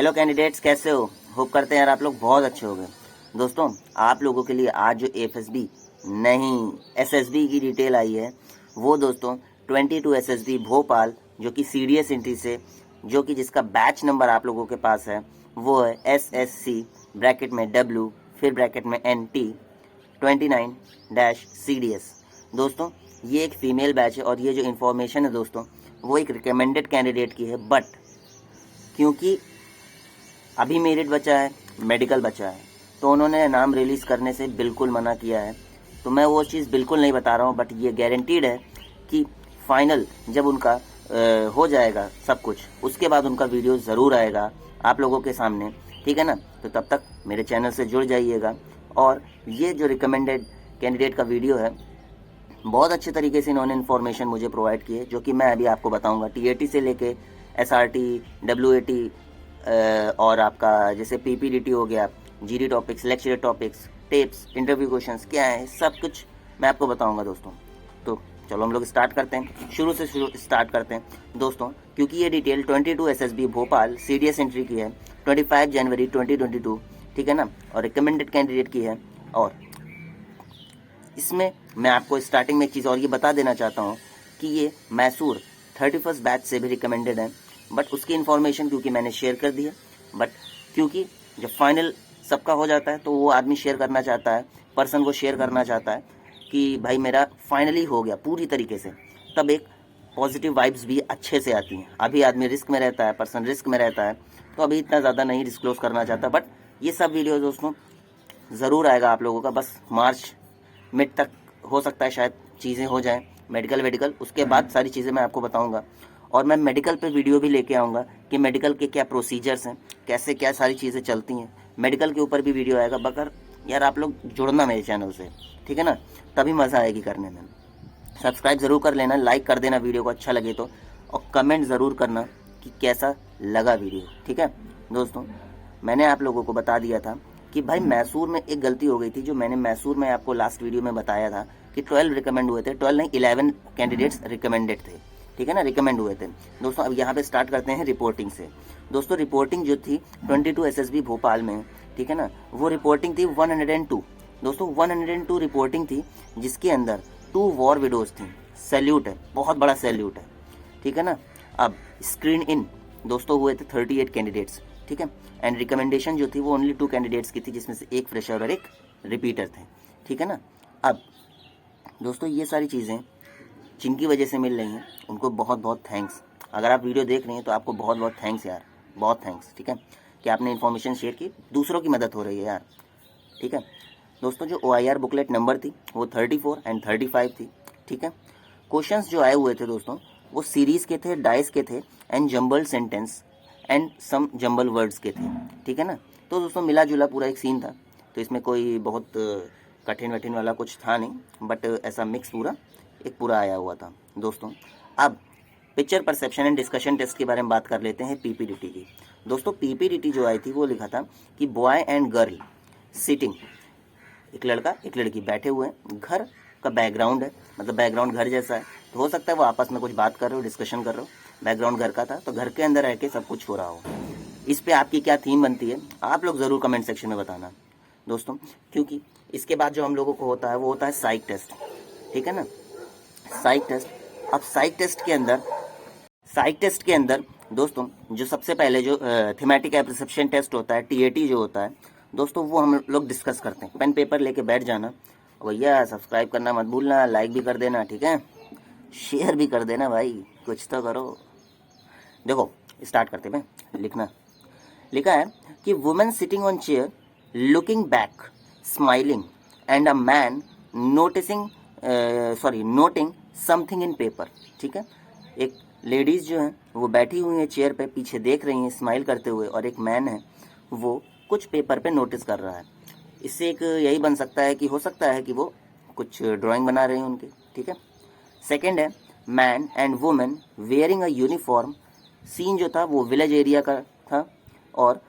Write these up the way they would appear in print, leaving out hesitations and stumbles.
Hello candidates, कैसे हो? Hope करते हैं यार आप लोग बहुत अच्छे हो गए। दोस्तों, आप लोगों के लिए आज जो एफएसबी नहीं एसएसबी की डिटेल आई है वो दोस्तों 22 एसएसबी भोपाल, जो कि सीडीएस एंट्री से, जो कि जिसका बैच नंबर आप लोगों के पास है वो है SSC ब्रैकेट में W फिर ब्रैकेट में NT 29-CDS। दोस्तों, ये एक फीमेल बैच है और ये जो इन्फॉर्मेशन है दोस्तों वो एक रिकमेंडेड कैंडिडेट की है, बट क्योंकि अभी मेरिट बचा है, मेडिकल बचा है, तो उन्होंने नाम रिलीज़ करने से बिल्कुल मना किया है। तो मैं वो चीज़ बिल्कुल नहीं बता रहा हूँ, बट ये गारंटीड है कि फाइनल जब उनका हो जाएगा सब कुछ, उसके बाद उनका वीडियो ज़रूर आएगा आप लोगों के सामने, ठीक है ना। तो तब तक मेरे चैनल से जुड़ जाइएगा। और ये जो रिकमेंडेड कैंडिडेट का वीडियो है, बहुत अच्छे तरीके से इन्होंने इन्फॉर्मेशन मुझे प्रोवाइड की है, जो कि मैं अभी आपको बताऊंगा। TAT से लेके SRT, WAT और आपका जैसे PPDT हो गया, GD topics, lecture topics, tips, interview questions क्या है, सब कुछ मैं आपको बताऊंगा दोस्तों। तो चलो हम लोग स्टार्ट करते हैं, शुरू से स्टार्ट करते हैं दोस्तों, क्योंकि ये detail 22 SSB Bhopal CDS entry की है 25 जनवरी 2022, ठीक है ना, और रिकमेंडेड कैंडिडेट की है। और इसमें मैं आपको स्टार्टिंग में एक चीज़ और ये बता देना चाहता हूँ कि ये मैसूर 31st बैच से भी रिकमेंडेड है, बट उसकी इन्फॉर्मेशन क्योंकि मैंने शेयर कर दी है, बट क्योंकि जब फाइनल सबका हो जाता है तो वो आदमी शेयर करना चाहता है, पर्सन को शेयर करना चाहता है कि भाई मेरा फाइनली हो गया पूरी तरीके से, तब एक पॉजिटिव वाइब्स भी अच्छे से आती हैं। अभी आदमी रिस्क में रहता है, पर्सन रिस्क में रहता है, तो अभी इतना ज़्यादा नहीं डिस्क्लोज करना चाहता, बट ये सब वीडियो दोस्तों ज़रूर आएगा आप लोगों का। बस मार्च मिड तक हो सकता है शायद चीज़ें हो जाएं, मेडिकल, उसके बाद सारी चीज़ें मैं आपको बताऊंगा। और मैं मेडिकल पे वीडियो भी लेके आऊँगा कि मेडिकल के क्या प्रोसीजर्स हैं, कैसे क्या सारी चीज़ें चलती हैं, मेडिकल के ऊपर भी वीडियो आएगा। बकर यार आप लोग जुड़ना मेरे चैनल से, ठीक है ना, तभी मज़ा आएगी करने में। सब्सक्राइब ज़रूर कर लेना, लाइक कर देना वीडियो को अच्छा लगे तो, और कमेंट ज़रूर करना कि कैसा लगा वीडियो, ठीक है। दोस्तों, मैंने आप लोगों को बता दिया था कि भाई मैसूर में एक गलती हो गई थी, जो मैंने मैसूर में आपको लास्ट वीडियो में बताया था कि 12 रिकमेंड हुए थे, 12 नहीं 11 कैंडिडेट्स रिकमेंडेड थे, ठीक है ना, रिकमेंड हुए थे। दोस्तों, अब यहाँ पे स्टार्ट करते हैं रिपोर्टिंग से। दोस्तों, रिपोर्टिंग जो थी 22 SSB भोपाल में, ठीक है ना, वो रिपोर्टिंग थी 102। दोस्तों 102 रिपोर्टिंग थी, जिसके अंदर 2 वॉर विडोज थी। सैल्यूट है, बहुत बड़ा सैल्यूट है, ठीक है ना। अब स्क्रीन इन दोस्तों हुए थे 38 कैंडिडेट्स, ठीक है, एंड रिकमेंडेशन जो थी वो ओनली 2 कैंडिडेट्स की थी, जिसमें से एक फ्रेशर और एक रिपीटर थे, ठीक है ना। अब दोस्तों, ये सारी चीज़ें जिनकी वजह से मिल रही हैं उनको बहुत बहुत थैंक्स। अगर आप वीडियो देख रहे हैं तो आपको बहुत बहुत थैंक्स यार, बहुत थैंक्स, ठीक है, कि आपने इन्फॉर्मेशन शेयर की, दूसरों की मदद हो रही है यार, ठीक है। दोस्तों, जो OIR बुकलेट नंबर थी वो 34 एंड 35 थी, ठीक है। क्वेश्चंस जो आए हुए थे दोस्तों वो सीरीज के थे, डाइस के थे, and jumble sentence and some jumble words के थे, ठीक है ना। तो दोस्तों मिला जुला पूरा एक सीन था, तो इसमें कोई बहुत कठिन वठिन वाला कुछ था नहीं, बट ऐसा मिक्स पूरा आया हुआ था दोस्तों। अब picture perception and discussion test के बारे में बात कर लेते हैं, PPDT की। दोस्तों, PPDT जो आई थी वो लिखा था कि बॉय एंड गर्ल सिटिंग, एक लड़का एक लड़की बैठे हुए हैं, घर का बैकग्राउंड है, मतलब बैकग्राउंड घर जैसा है, तो हो सकता है वो आपस में कुछ बात कर रहे हो, डिस्कशन कर रहे हो, बैकग्राउंड घर का था, तो घर के अंदर रह के सब कुछ हो रहा हो। इस पे आपकी क्या थीम बनती है आप लोग ज़रूर कमेंट सेक्शन में बताना दोस्तों, क्योंकि इसके बाद जो हम लोगों को होता है वो होता है साइक टेस्ट, ठीक है ना, साइक टेस्ट। अब साइक टेस्ट के अंदर दोस्तों जो सबसे पहले जो थीमेटिक एप्रिसिएशन टेस्ट होता है, TAT जो होता है दोस्तों, वो हम लोग डिस्कस करते हैं। पेन पेपर लेके बैठ जाना, भैया सब्सक्राइब करना मत भूलना, लाइक भी कर देना, ठीक है, शेयर भी कर देना भाई, कुछ तो करो। देखो स्टार्ट करते हैं, लिखा है कि women sitting on chair looking back smiling and a man noting something in paper, ठीक है। एक लेडीज जो है वो बैठी हुई है चेयर पे, पीछे देख रही हैं स्माइल करते हुए, और एक मैन है वो कुछ पेपर पे नोटिस कर रहा है। इससे एक यही बन सकता है कि हो सकता है कि वो कुछ ड्राइंग बना रहे हैं उनके, ठीक है। सेकंड है man and women wearing a uniform. Scene जो था वो विलेज एरिया का था, और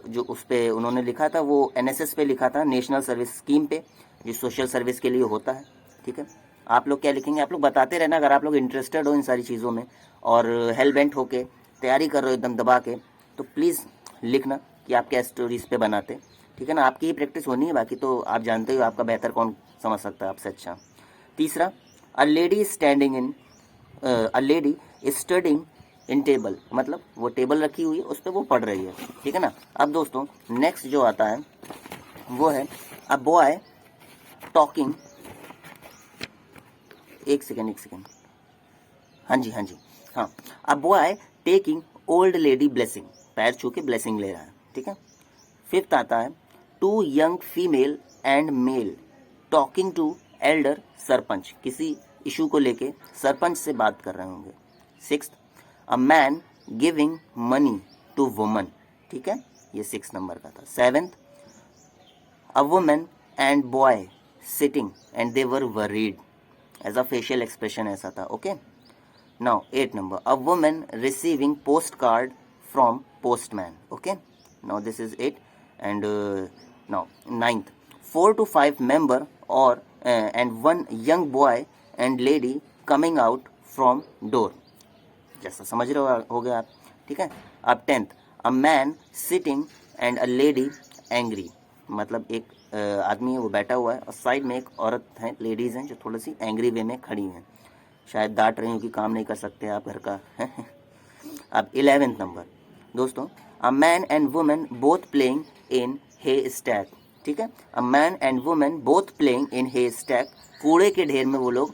जो उस पे उन्होंने लिखा था वो NSS पे लिखा था, नेशनल सर्विस स्कीम पे, जो सोशल सर्विस के लिए होता है, ठीक है। आप लोग क्या लिखेंगे आप लोग बताते रहना, अगर आप लोग इंटरेस्टेड हो इन सारी चीज़ों में और हेल बेंट होके तैयारी कर रहे हो एकदम दबा के, तो प्लीज़ लिखना कि आप क्या स्टोरीज पे बनाते, ठीक है ना। आपकी ही प्रैक्टिस होनी है, बाकी तो आप जानते हो आपका बेहतर कौन समझ सकता है आपसे अच्छा। तीसरा, a lady standing in, a lady studying in table, मतलब वो टेबल रखी हुई है उस पर वो पढ़ रही है, ठीक है ना। अब दोस्तों नेक्स्ट जो आता है वो है अ बॉय टॉकिंग, एक सेकेंड, हाँ जी हाँ, a boy taking old lady blessing, पैर छू के ब्लेसिंग ले रहा है, ठीक है। फिफ्थ आता है two young female and male talking to elder sarpanch, किसी इशू को लेके सरपंच से बात कर रहे होंगे। Sixth, a man giving money to woman, ठीक है, ये 6 नंबर का था। Seventh, a woman and boy sitting and they were worried, as a facial expression ऐसा था, okay. Now 8 number, a woman receiving post card from postman, okay. Now this is 8 and now 9th, 4 to 5 member or and one young boy and lady coming out from door, जैसा समझ रहे हो गया आप, ठीक है। अब 10th, a man sitting and a lady angry, मतलब एक आदमी है वो बैठा हुआ है और साइड में एक औरत है, लेडीज हैं जो थोड़ी सी एंग्री वे में खड़ी हैं, शायद डांट रही हूँ कि काम नहीं कर सकते आप घर का। अब 11th नंबर दोस्तों, a man and women both playing in hay stack, ठीक है। A man and women both playing in hay stack, कूड़े के ढेर में वो लोग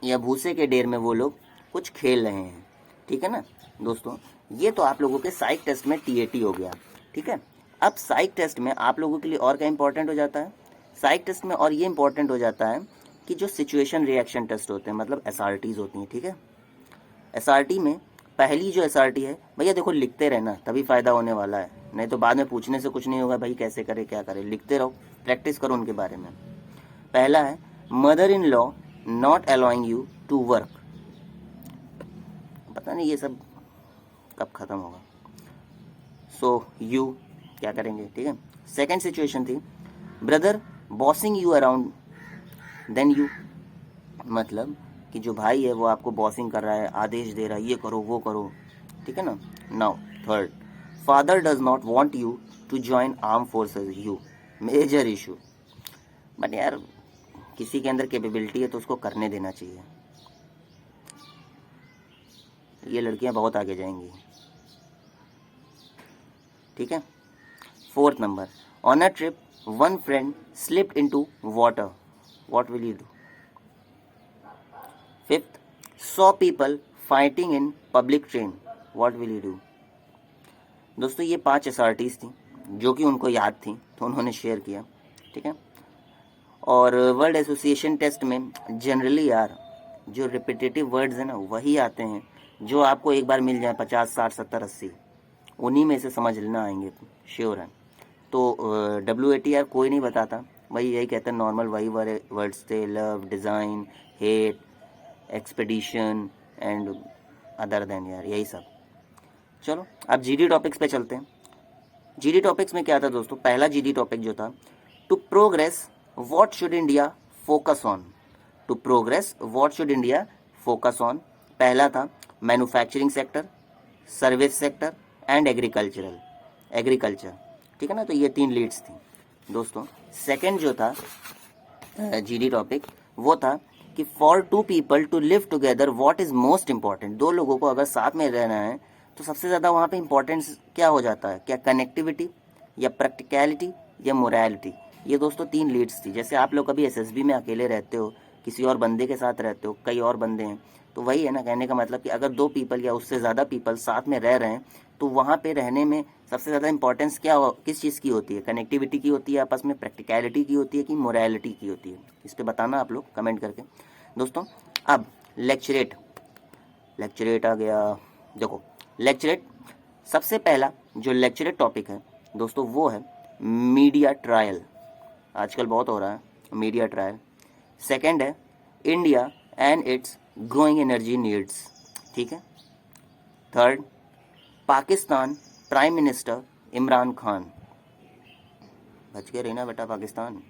या भूसे के ढेर में वो लोग कुछ खेल रहे हैं, ठीक है ना दोस्तों। ये तो आप लोगों के साइक टेस्ट में टीएटी हो गया, ठीक है। अब साइक टेस्ट में आप लोगों के लिए और क्या इंपॉर्टेंट हो जाता है, साइक टेस्ट में और ये इंपॉर्टेंट हो जाता है कि जो सिचुएशन रिएक्शन टेस्ट होते हैं, मतलब एसआरटीज होती हैं, ठीक है। एसआरटी में पहली जो एसआरटी है, भैया देखो लिखते रहना तभी फायदा होने वाला है, नहीं तो बाद में पूछने से कुछ नहीं होगा, भाई कैसे करे क्या करे, लिखते रहो, प्रैक्टिस करो उनके बारे में। पहला है mother in law not allowing you to work, पता नहीं ये सब कब खत्म होगा, सो यू क्या करेंगे, ठीक है। सेकेंड सिचुएशन थी brother bossing you around then you, मतलब कि जो भाई है वो आपको बॉसिंग कर रहा है, आदेश दे रहा है, ये करो वो करो, ठीक है ना। Now third, father does not want you to join arm forces, you major issue, but यार किसी के अंदर कैपेबिलिटी है तो उसको करने देना चाहिए, ये लड़कियां बहुत आगे जाएंगी, ठीक है। Fourth number, on a trip one friend slipped into water, what will you do. Fifth, saw people fighting in public train, what will you do. दोस्तों ये 5 एसआरटीज थी जो कि उनको याद थी तो उन्होंने शेयर किया, ठीक है। और वर्ड एसोसिएशन टेस्ट में जनरली यार जो रिपीटेटिव वर्ड्स हैं ना वही आते हैं जो आपको एक बार मिल जाए 50 60 70 80, उन्हीं में से समझ लेना आएंगे, श्योर है। तो WATR कोई नहीं बताता, वही यही कहते हैं नॉर्मल वही वर्ड्स थे, love, design, hate, expedition and other than, यार यही सब। चलो अब जीडी टॉपिक्स पे चलते हैं। जीडी टॉपिक्स में क्या था दोस्तों, पहला जीडी टॉपिक जो था to progress what should India focus on, to progress what should India focus on, पहला था manufacturing sector, service sector and agriculture, ठीक है ना। तो ये 3 लीड्स थी दोस्तों। सेकंड जो था जीडी टॉपिक वो था कि for 2 people to live together what is most important, 2 लोगों को अगर साथ में रहना है तो सबसे ज़्यादा वहाँ पे इंपॉर्टेंस क्या हो जाता है, क्या कनेक्टिविटी या प्रैक्टिकलिटी या मोरालिटी। ये दोस्तों 3 लीड्स थी। जैसे आप लोग कभी एसएसबी में अकेले रहते हो, किसी और बंदे के साथ रहते हो, कई और बंदे हैं, तो वही है ना कहने का मतलब कि अगर 2 पीपल या उससे ज़्यादा पीपल साथ में रह रहे हैं तो वहाँ पे रहने में सबसे ज़्यादा इंपॉर्टेंस किस चीज़ की होती है, कनेक्टिविटी की होती है आपस में, प्रैक्टिकलिटी की होती है कि मोरालिटी की होती है, इस पर बताना आप लोग कमेंट करके दोस्तों। अब लेक्चरेट आ गया, देखो लेक्चरेट सबसे पहला जो लेक्चरेट टॉपिक है दोस्तों वो है मीडिया ट्रायल, आजकल बहुत हो रहा है मीडिया ट्रायल। सेकंड है India and it's growing energy needs, ठीक है। Third, Pakistan prime minister Imran Khan, बच के रहना बेटा पाकिस्तान।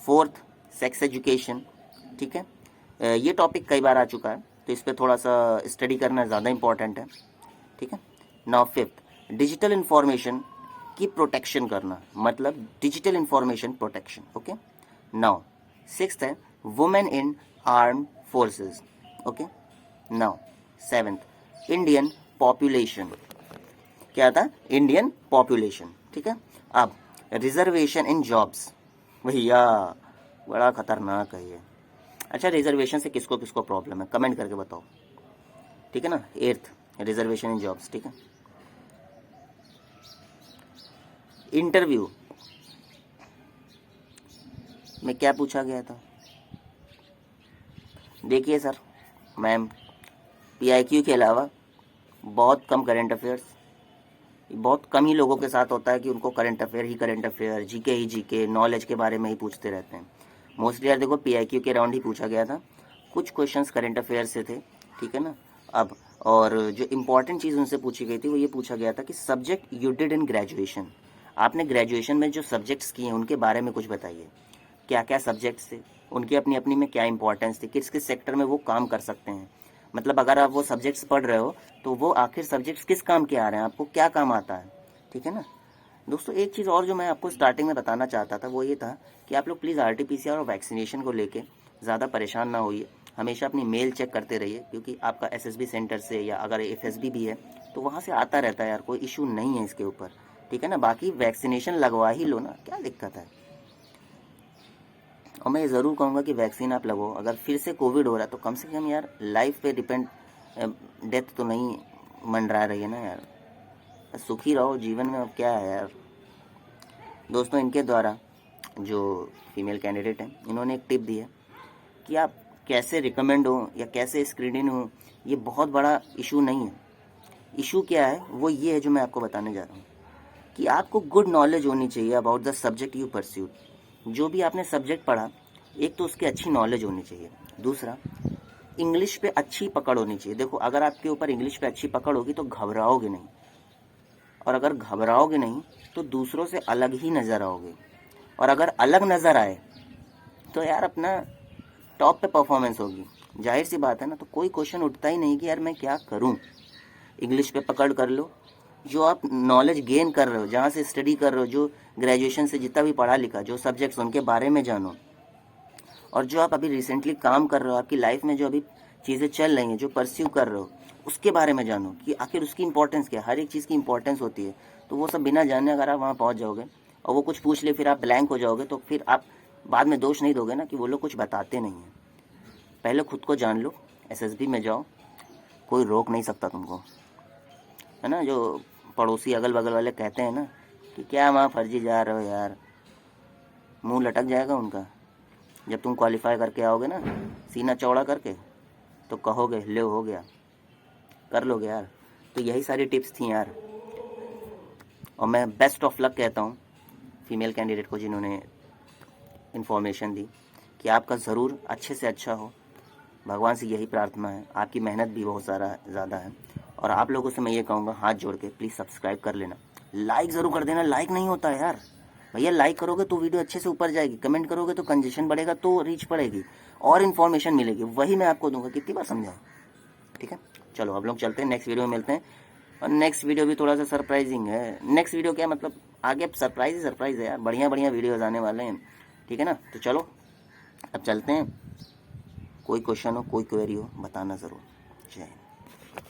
फोर्थ, सेक्स एजुकेशन, ठीक है। ये टॉपिक कई बार आ चुका है तो इस पर थोड़ा सा स्टडी करना ज़्यादा इम्पॉर्टेंट है, ठीक है। नाउ फिफ्थ, डिजिटल इंफॉर्मेशन की प्रोटेक्शन करना, मतलब digital information protection. Okay, now sixth है women in arm forces. Okay, now seventh, Indian population. क्या था? Indian population. ठीक है, अब रिजर्वेशन इन जॉब्स, भैया बड़ा खतरनाक है ये। अच्छा, रिजर्वेशन से किसको किसको प्रॉब्लम है, कमेंट करके बताओ। ठीक है ना। एट्थ, रिजर्वेशन इन जॉब्स। ठीक है, इंटरव्यू में क्या पूछा गया था? देखिए सर, मैम, पीआईक्यू के अलावा बहुत कम करंट अफेयर्स, बहुत कम ही लोगों के साथ होता है कि उनको करंट अफेयर ही करंट अफेयर, जीके ही जीके, नॉलेज के बारे में ही पूछते रहते हैं। मोस्टली यार देखो पीआईक्यू के राउंड ही पूछा गया था, कुछ क्वेश्चंस करंट अफेयर से थे। ठीक है ना। अब और जो इम्पोर्टेंट चीज़ उनसे पूछी गई थी वो ये पूछा गया था कि subject you did in graduation, आपने ग्रेजुएशन में जो सब्जेक्ट्स किए हैं उनके बारे में कुछ बताइए। क्या क्या सब्जेक्ट्स थे, उनकी अपनी अपनी में क्या इंपॉर्टेंस थी, किस किस सेक्टर में वो काम कर सकते हैं। मतलब अगर आप वो सब्जेक्ट्स पढ़ रहे हो तो वो आखिर सब्जेक्ट्स किस काम के आ रहे हैं, आपको क्या काम आता है। ठीक है ना दोस्तों। एक चीज़ और जो मैं आपको स्टार्टिंग में बताना चाहता था वो ये था कि आप लोग प्लीज़ आरटीपीसीआर और वैक्सीनेशन को लेके ज़्यादा परेशान ना होइए, हमेशा अपनी मेल चेक करते रहिए, क्योंकि आपका एसएसबी सेंटर से या अगर एफएसबी भी है तो वहाँ से आता रहता है यार, कोई इशू नहीं है इसके ऊपर। ठीक है ना। बाकी वैक्सीनेशन लगवा ही लो ना, क्या दिक्कत है। और मैं ये ज़रूर कहूँगा कि वैक्सीन आप लगो, अगर फिर से कोविड हो रहा है तो कम से कम यार लाइफ पे डिपेंड, डेथ तो नहीं मंडरा रही है ना यार, सुखी रहो जीवन में, अब क्या है यार। दोस्तों, इनके द्वारा जो फीमेल कैंडिडेट हैं इन्होंने एक टिप दी है कि आप कैसे रिकमेंड हो या कैसे स्क्रीनिंग हो, ये बहुत बड़ा इशू नहीं है। इशू क्या है वो ये है जो मैं आपको बताने जा रहा हूँ कि आपको गुड नॉलेज होनी चाहिए about the subject you pursued. जो भी आपने सब्जेक्ट पढ़ा, एक तो उसकी अच्छी नॉलेज होनी चाहिए, दूसरा इंग्लिश पे अच्छी पकड़ होनी चाहिए। देखो अगर आपके ऊपर इंग्लिश पे अच्छी पकड़ होगी तो घबराओगे नहीं, और अगर घबराओगे नहीं तो दूसरों से अलग ही नज़र आओगे, और अगर अलग नज़र आए तो यार अपना टॉप पे परफॉर्मेंस होगी। जाहिर सी बात है ना, तो कोई क्वेश्चन उठता ही नहीं कि यार मैं क्या करूं। इंग्लिश पे पकड़ कर लो, जो आप नॉलेज गेन कर रहे हो, जहाँ से स्टडी कर रहे हो, जो ग्रेजुएशन से जितना भी पढ़ा लिखा, जो सब्जेक्ट्स उनके बारे में जानो, और जो आप अभी रिसेंटली काम कर रहे हो, आपकी लाइफ में जो अभी चीज़ें चल रही हैं, जो परस्यू कर रहे हो, उसके बारे में जानो कि आखिर उसकी इंपॉर्टेंस क्या है। हर एक चीज़ की इंपॉर्टेंस होती है, तो वो सब बिना जाने अगर आप वहाँ पहुँच जाओगे और वो कुछ पूछ ले फिर आप ब्लैंक हो जाओगे, तो फिर आप बाद में दोष नहीं दोगे ना कि वो लोग कुछ बताते नहीं हैं। पहले खुद को जान लो, एसएसबी में जाओ, कोई रोक नहीं सकता तुमको, है ना। जो पड़ोसी अगल बगल वाले कहते हैं ना कि क्या वहाँ फर्जी जा रहे हो यार, मुंह लटक जाएगा उनका। जब तुम क्वालिफाई करके आओगे ना सीना चौड़ा करके, तो कहोगे ले हो गया, कर लोगे यार। तो यही सारी टिप्स थी यार, और मैं बेस्ट ऑफ लक कहता हूँ फीमेल कैंडिडेट को जिन्होंने इन्फॉर्मेशन दी, कि आपका ज़रूर अच्छे से अच्छा हो। भगवान से यही प्रार्थना है, आपकी मेहनत भी बहुत सारा ज़्यादा है। और आप लोगों से मैं ये कहूँगा हाथ जोड़ के प्लीज़ सब्सक्राइब कर लेना, लाइक ज़रूर कर देना। लाइक नहीं होता है यार भैया, लाइक करोगे तो वीडियो अच्छे से ऊपर जाएगी, कमेंट करोगे तो कंजेशन बढ़ेगा, तो रीच बढ़ेगी और इन्फॉर्मेशन मिलेगी, वही मैं आपको दूंगा। कितनी बार समझाऊँ। ठीक है, चलो अब लोग चलते हैं, नेक्स्ट वीडियो में मिलते हैं। और नेक्स्ट वीडियो भी थोड़ा सा सरप्राइजिंग है। नेक्स्ट वीडियो क्या मतलब, आगे सरप्राइज ही सरप्राइज है यार, बढ़िया बढ़िया वीडियोज़ आने वाले हैं। ठीक है ना, तो चलो अब चलते हैं। कोई क्वेश्चन हो, कोई क्वेरी हो, बताना ज़रूर। जय हिंद।